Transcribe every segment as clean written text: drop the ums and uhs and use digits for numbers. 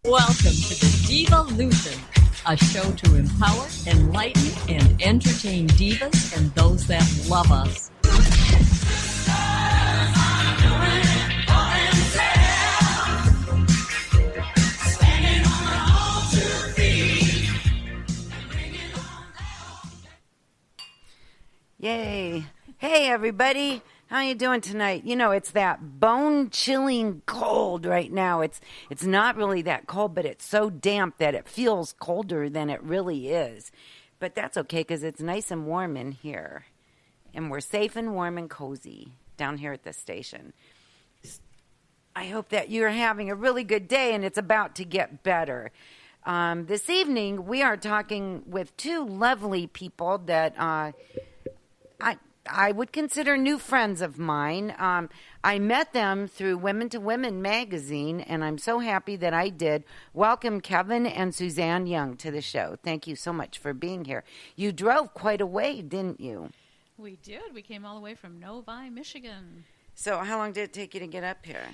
Welcome to the Devolution, a show to empower, enlighten, and entertain divas and those that love us. Yay. Hey, everybody. How you doing tonight? You know, it's that bone-chilling cold right now. It's not really that cold, but it's so damp that it feels colder than it really is. But that's okay because it's nice and warm in here. And we're safe and warm and cozy down here at the station. I hope that you're having a really good day and it's about to get better. This evening, we are talking with two lovely people that I would consider new friends of mine. I met them through Women to Women magazine, and I'm so happy that I did. Welcome, Kevin and Suzanne Young, to the show. Thank you so much for being here. You drove quite a way, didn't you? We did. We came all the way from Novi, Michigan. So how long did it take you to get up here?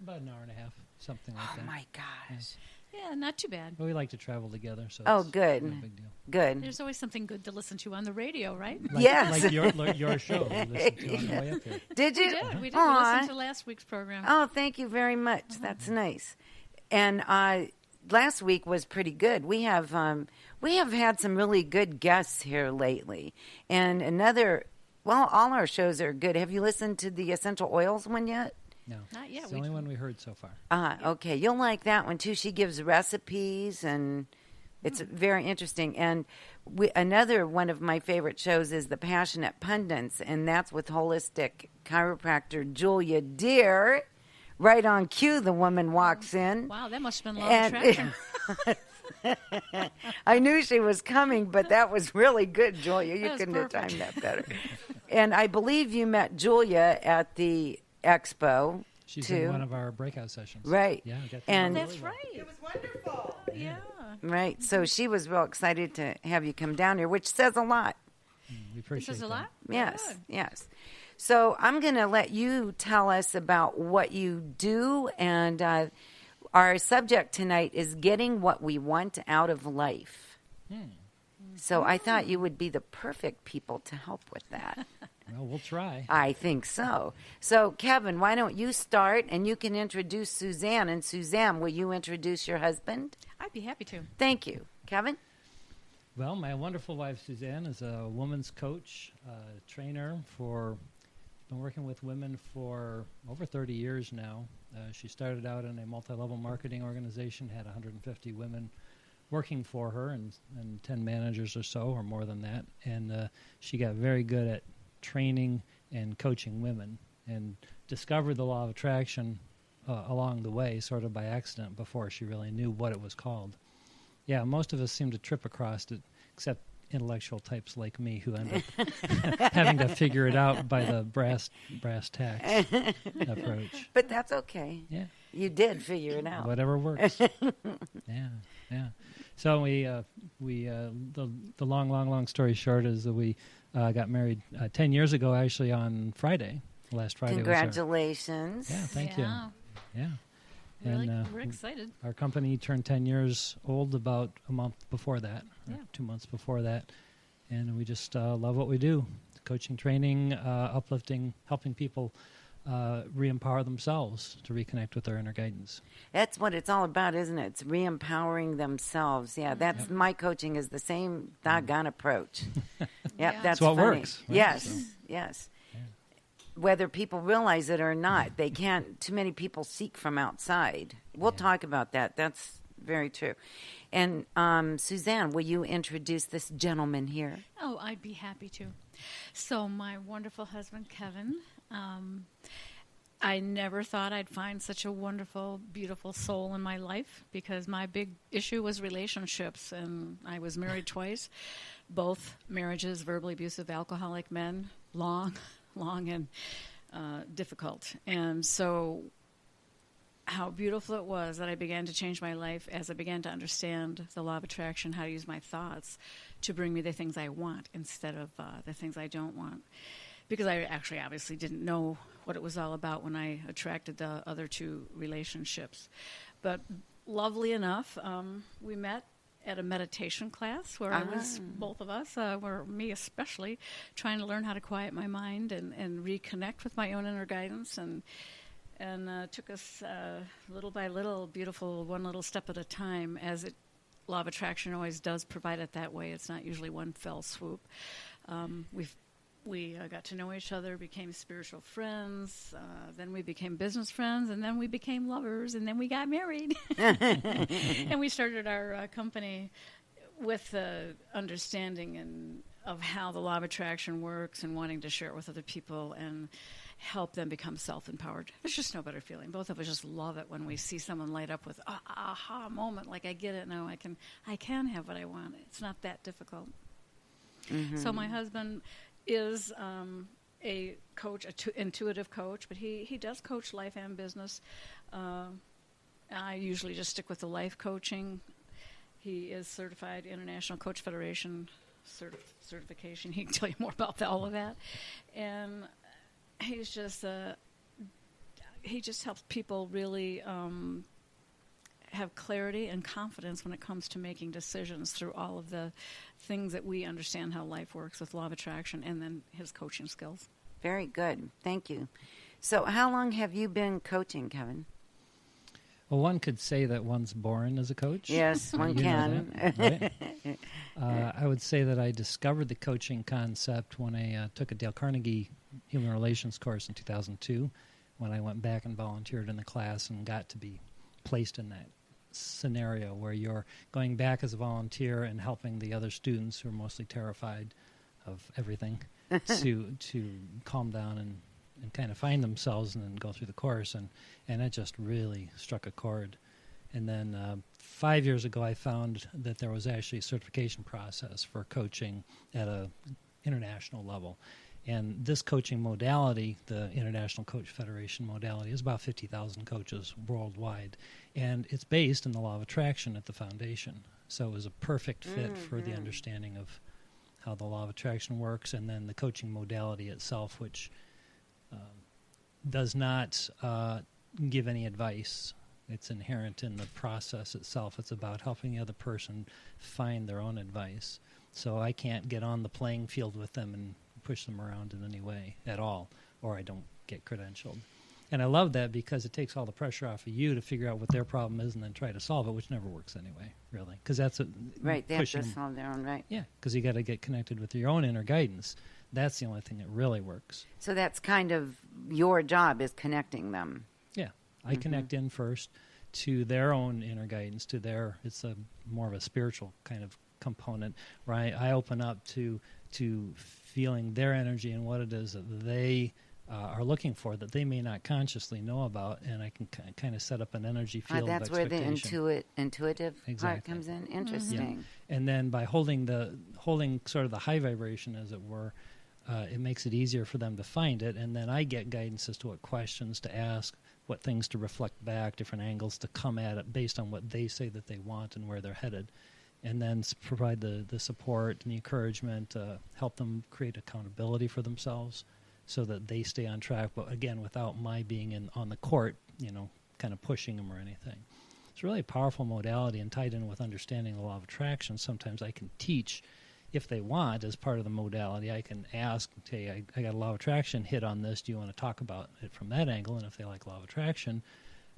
About an hour and a half, something like that. Oh, my gosh. Yeah, not too bad. Well, we like to travel together, so it's good. no big deal. Good. There's always something good to listen to on the radio, right? Yes. Like your show. We listened to on the way up here. Did you? We did. We Aww. listened to last week's program. Oh, thank you very much. That's nice. And last week was pretty good. We have had some really good guests here lately. And all our shows are good. Have you listened to the essential oils one yet? No. Not yet. It's the only one we heard so far. Okay. You'll like that one, too. She gives recipes, and it's very interesting. And another one of my favorite shows is The Passionate Pundits, and that's with holistic chiropractor Julia Deere. Right on cue, the woman walks in. Wow, that must have been long attraction. I knew she was coming, but that was really good, Julia. You couldn't have timed that better. And I believe you met Julia at the expo. She's too. in one of our breakout sessions. Right. Yeah, we got And That's right. It was wonderful. Yeah. Right. So she was real excited to have you come down here, which says a lot. We appreciate This is a that. lot? Yes. Good. Yes. So I'm going to let you tell us about what you do. And our subject tonight is getting what we want out of life. So I thought you would be the perfect people to help with that. Well, we'll try. I think so. So, Kevin, why don't you start, and you can introduce Suzanne. And Suzanne, will you introduce your husband? I'd be happy to. Thank you. Kevin? Well, my wonderful wife, Suzanne, is a woman's coach, trainer been working with women for over 30 years now. She started out in a multi-level marketing organization, had 150 women working for her and 10 managers or so, or more than that. And she got very good at training and coaching women and discovered the law of attraction along the way, sort of by accident, before she really knew what it was called. Yeah, most of us seem to trip across it, except intellectual types like me who end up having to figure it out by the brass tacks approach. But that's okay. Yeah. You did figure it out. Whatever works. Yeah. So the long story short is that we got married 10 years ago, actually, on Friday. Last Friday. Congratulations. Yeah, thank you. Yeah. We're excited. Our company turned 10 years old about a month before that, or Yeah. 2 months before that. And we just love what we do. Coaching, training, uplifting, helping people re-empower themselves to reconnect with their inner guidance. That's what it's all about, isn't it? It's re-empowering themselves. Yeah, that's my coaching is the same doggone approach. Yep, Yeah. that's what funny. works. Right? Yes, So. yes. Whether people realize it or not, they can't. Too many people seek from outside. We'll talk about that. That's very true. And Suzanne, will you introduce this gentleman here? Oh, I'd be happy to. So my wonderful husband, Kevin, I never thought I'd find such a wonderful, beautiful soul in my life because my big issue was relationships, and I was married twice, both marriages, verbally abusive, alcoholic men, long and difficult. And so how beautiful it was that I began to change my life as I began to understand the law of attraction, how to use my thoughts to bring me the things I want instead of the things I don't want. Because I actually obviously didn't know what it was all about when I attracted the other two relationships. But lovely enough, we met at a meditation class where I was, both of us, were me especially, trying to learn how to quiet my mind and reconnect with my own inner guidance, and took us little by little, beautiful, one little step at a time, as law of attraction always does provide it that way. It's not usually one fell swoop. We got to know each other, became spiritual friends, then we became business friends, and then we became lovers, and then we got married. And we started our company with the understanding of how the law of attraction works, and wanting to share it with other people and help them become self-empowered. There's just no better feeling. Both of us just love it when we see someone light up with aha moment, like, I get it now, I can have what I want. It's not that difficult. Mm-hmm. So my husband is a coach, intuitive coach, but he does coach life and business. I usually just stick with the life coaching. He is certified International Coach Federation certification. He can tell you more about all of that. And he's just he just helps people really have clarity and confidence when it comes to making decisions through all of the things that we understand how life works with law of attraction, and then his coaching skills. Very good. Thank you. So how long have you been coaching, Kevin? Well, one could say that one's born as a coach. Yes, one can. That, right? I would say that I discovered the coaching concept when I took a Dale Carnegie Human Relations course in 2002, when I went back and volunteered in the class and got to be placed in that scenario where you're going back as a volunteer and helping the other students who are mostly terrified of everything to calm down and kind of find themselves and then go through the course. And it just really struck a chord. And then 5 years ago, I found that there was actually a certification process for coaching at a international level. And this coaching modality, the International Coach Federation modality, is about 50,000 coaches worldwide. And it's based in the law of attraction at the foundation. So it was a perfect fit for the understanding of how the law of attraction works, and then the coaching modality itself, which does not give any advice. It's inherent in the process itself. It's about helping the other person find their own advice. So I can't get on the playing field with them and push them around in any way at all, or I don't get credentialed. And I love that because it takes all the pressure off of you to figure out what their problem is and then try to solve it, which never works anyway, really. Because that's right. They have to solve their own, right? Yeah, because you got to get connected with your own inner guidance. That's the only thing that really works. So that's kind of your job, is connecting them. Yeah, I connect in first to their own inner guidance, to their. It's a more of a spiritual kind of component, where I open up to feeling their energy and what it is that they are looking for that they may not consciously know about, and I can kind of set up an energy field of that's where expectation. the intuitive part Exactly. comes in. Interesting. Yeah. And then by holding sort of the high vibration, as it were, it makes it easier for them to find it, and then I get guidance as to what questions to ask, what things to reflect back, different angles to come at it based on what they say that they want and where they're headed. And then provide the support and the encouragement, help them create accountability for themselves so that they stay on track, but again, without my being on the court, kind of pushing them or anything. It's really a powerful modality, and tied in with understanding the law of attraction. Sometimes I can teach, if they want, as part of the modality, I can ask, hey, I got a law of attraction hit on this. Do you want to talk about it from that angle? And if they like law of attraction,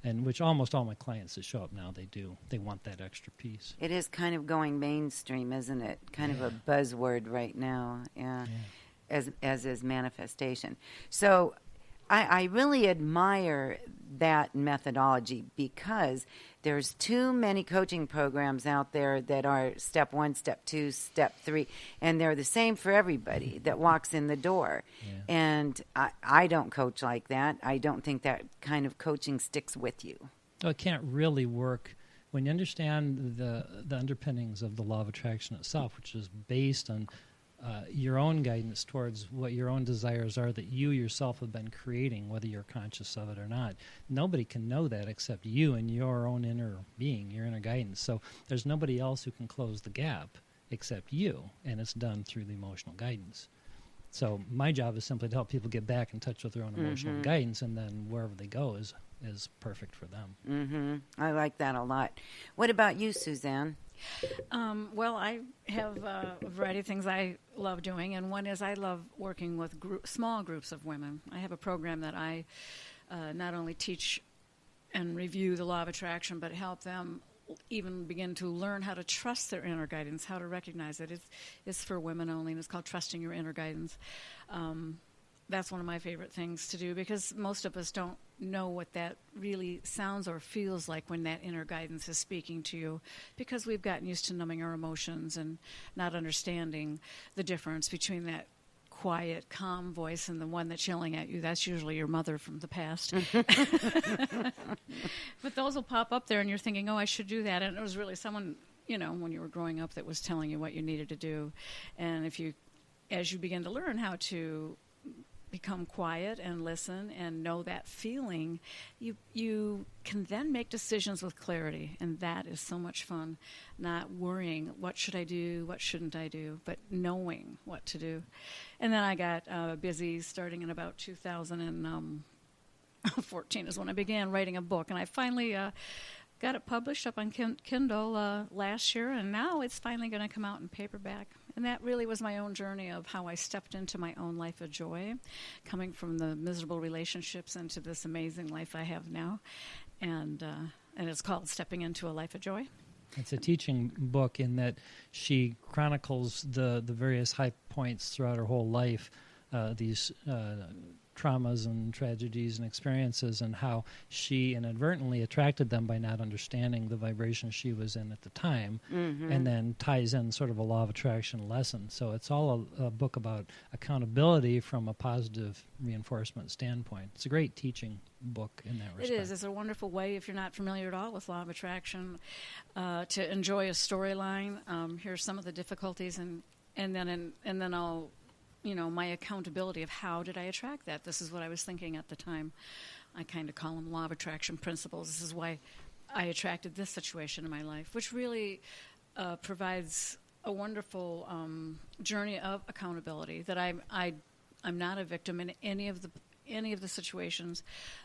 and which almost all my clients that show up now, they do. They want that extra piece. It is kind of going mainstream, isn't it? Kind of a buzzword right now, as is manifestation. So I really admire that methodology, because there's too many coaching programs out there that are step 1, step 2, step 3, and they're the same for everybody that walks in the door. Yeah. And I don't coach like that. I don't think that kind of coaching sticks with you. Well, it can't really work when you understand the underpinnings of the law of attraction itself, which is based on your own guidance towards what your own desires are that you yourself have been creating, whether you're conscious of it or not. Nobody can know that except you and your own inner being, your inner guidance. So there's nobody else who can close the gap except you, and it's done through the emotional guidance. So my job is simply to help people get back in touch with their own emotional guidance, and then wherever they go is is perfect for them. Mm-hmm. I like that a lot. What about you, Suzanne? Well, I have a variety of things I love doing, and one is I love working with small groups of women. I have a program that I not only teach and review the law of attraction, but help them even begin to learn how to trust their inner guidance, how to recognize it. It's for women only, and it's called Trusting Your Inner Guidance. That's one of my favorite things to do, because most of us don't know what that really sounds or feels like when that inner guidance is speaking to you, because we've gotten used to numbing our emotions and not understanding the difference between that quiet, calm voice and the one that's yelling at you. That's usually your mother from the past. But those will pop up there and you're thinking, oh, I should do that. And it was really someone, when you were growing up, that was telling you what you needed to do. And as you begin to learn how to become quiet and listen and know that feeling, you can then make decisions with clarity, and that is so much fun. Not worrying, what should I do, what shouldn't I do, but knowing what to do. And then I got busy starting in about 2014 is when I began writing a book, and I finally got it published up on Kindle last year, and now it's finally going to come out in paperback. And that really was my own journey of how I stepped into my own life of joy, coming from the miserable relationships into this amazing life I have now. And it's called Stepping into a Life of Joy. It's a teaching book in that she chronicles the various high points throughout her whole life, these traumas and tragedies and experiences, and how she inadvertently attracted them by not understanding the vibration she was in at the time, and then ties in sort of a law of attraction lesson. So it's all a book about accountability from a positive reinforcement standpoint. It's a great teaching book in that respect. It is. It's a wonderful way, if you're not familiar at all with law of attraction, to enjoy a storyline. Here's some of the difficulties, and then I'll my accountability of how did I attract that. This is what I was thinking at the time. I kind of call them law of attraction principles. This is why I attracted this situation in my life, which really provides a wonderful journey of accountability, that I'm not a victim in any of the situations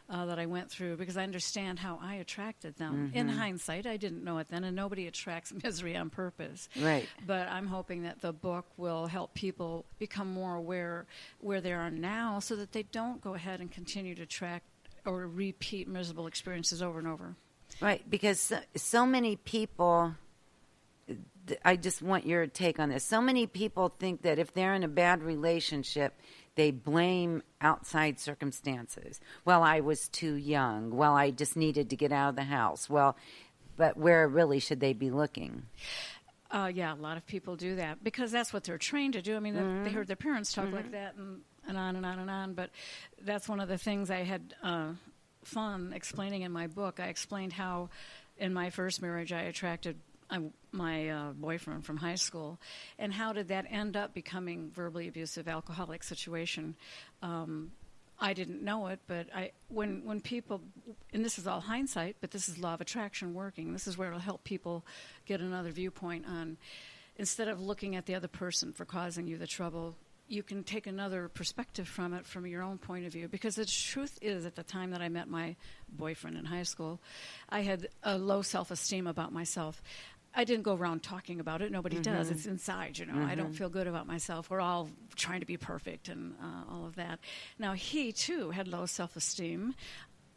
that I went through, because I understand how I attracted them. In hindsight, I didn't know it then, and nobody attracts misery on purpose. Right. But I'm hoping that the book will help people become more aware where they are now, so that they don't go ahead and continue to attract or repeat miserable experiences over and over. Right, because so many people, I just want your take on this. So many people think that if they're in a bad relationship, they blame outside circumstances. Well, I was too young. Well, I just needed to get out of the house. Well, but where really should they be looking? Yeah, a lot of people do that because that's what they're trained to do. I mean, they heard their parents talk like that and on and on and on. But that's one of the things I had fun explaining in my book. I explained how in my first marriage I attracted my boyfriend from high school, and how did that end up becoming verbally abusive, alcoholic situation. I didn't know it, but when people, and this is all hindsight, but this is law of attraction working. This is where it'll help people get another viewpoint on, instead of looking at the other person for causing you the trouble, you can take another perspective from it from your own point of view. Because the truth is, at the time that I met my boyfriend in high school, I had a low self-esteem about myself. I didn't go around talking about it. Nobody does. It's inside, I don't feel good about myself. We're all trying to be perfect and all of that. Now, he, too, had low self-esteem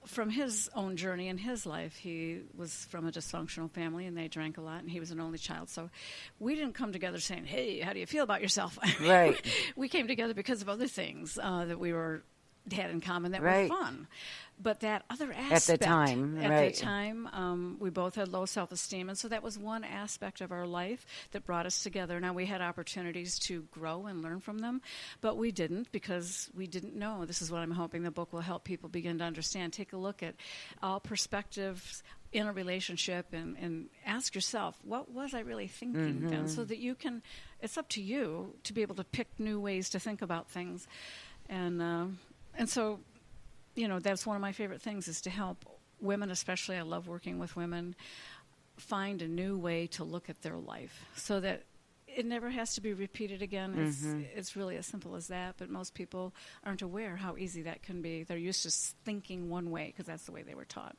from his own journey in his life. He was from a dysfunctional family, and they drank a lot, and he was an only child. So we didn't come together saying, hey, how do you feel about yourself? Right. We came together because of other things that we had in common that were fun. But that other aspect... At the time, we both had low self-esteem, and so that was one aspect of our life that brought us together. Now, we had opportunities to grow and learn from them, but we didn't, because we didn't know. This is what I'm hoping the book will help people begin to understand. Take a look at all perspectives in a relationship and ask yourself, what was I really thinking then? So that you can... It's up to you to be able to pick new ways to think about things. And so, that's one of my favorite things, is to help women, especially. I love working with women, find a new way to look at their life, so that It never has to be repeated again. It's really as simple as that. But most people aren't aware how easy that can be. They're used to thinking one way because that's the way they were taught.